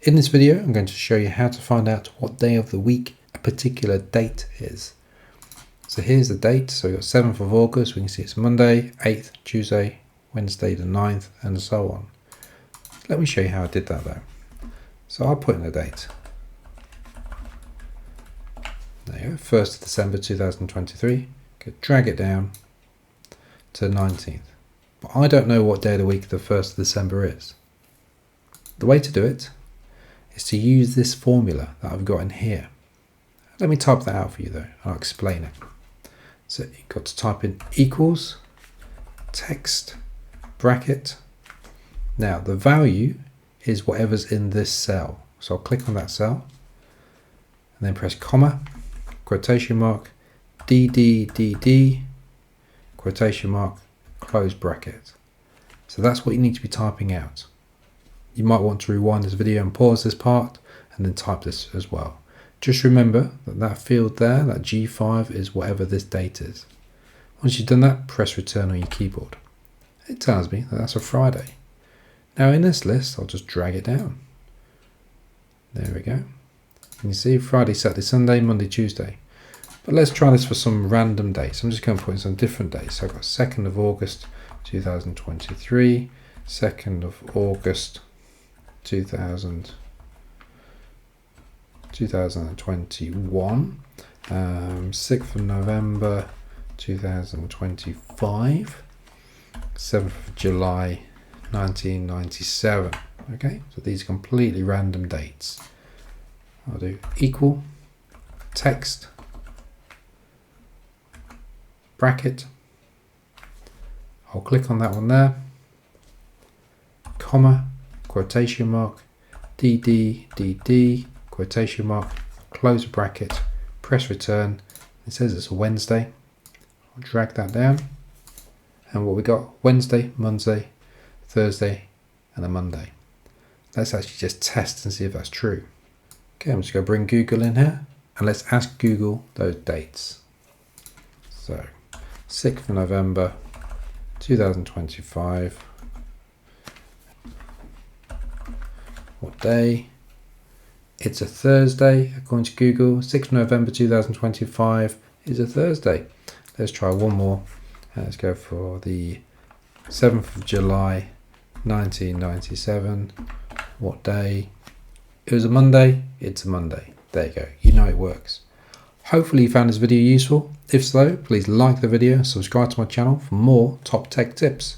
In this video, I'm going to show you how to find out what day of the week a particular date is. So here's the date. So we've got 7th of August. We can see it's Monday, 8th, Tuesday, Wednesday the 9th, and so on. Let me show you how I did that though. So I'll put in the date. There you go, 1st of December 2023. Drag it down to the 19th. But I don't know what day of the week the 1st of December is. The way to do it is to use this formula that I've got in here. Let me type that out for you though, I'll explain it. So you've got to type in equals, text, bracket. Now the value is whatever's in this cell. So I'll click on that cell and then press comma, quotation mark, DDDD, quotation mark, close bracket. So that's what you need to be typing out. You might want to rewind this video and pause this part and then type this as well. Just remember that that field there, that G5, is whatever this date is. Once you've done that, press return on your keyboard. It tells me that that's a Friday. Now in this list, I'll just drag it down. There we go. You can see Friday, Saturday, Sunday, Monday, Tuesday. But let's try this for some random dates. I'm just going to put in some different dates. So I've got 2nd of August 2023, 2nd of August 2021, 6th of November 2025, 7th of July 1997. Okay, so these are completely random dates. I'll do equal, text, bracket. I'll click on that one there, comma, quotation mark, DDDD, quotation mark, close a bracket, press return. It says it's a Wednesday. I'll drag that down. And what we got, Wednesday, Monday, Thursday, and a Monday. Let's actually just test and see if that's true. Okay, I'm just going to bring Google in here and let's ask Google those dates. So 6th of November 2025. What day? It's a Thursday according to Google. 6th of November 2025 is a Thursday. Let's try one more. Let's go for the 7th of July 1997. What day? It was a Monday. It's a Monday. There you go. You know it works. Hopefully you found this video useful. If so, please like the video and subscribe to my channel for more top tech tips.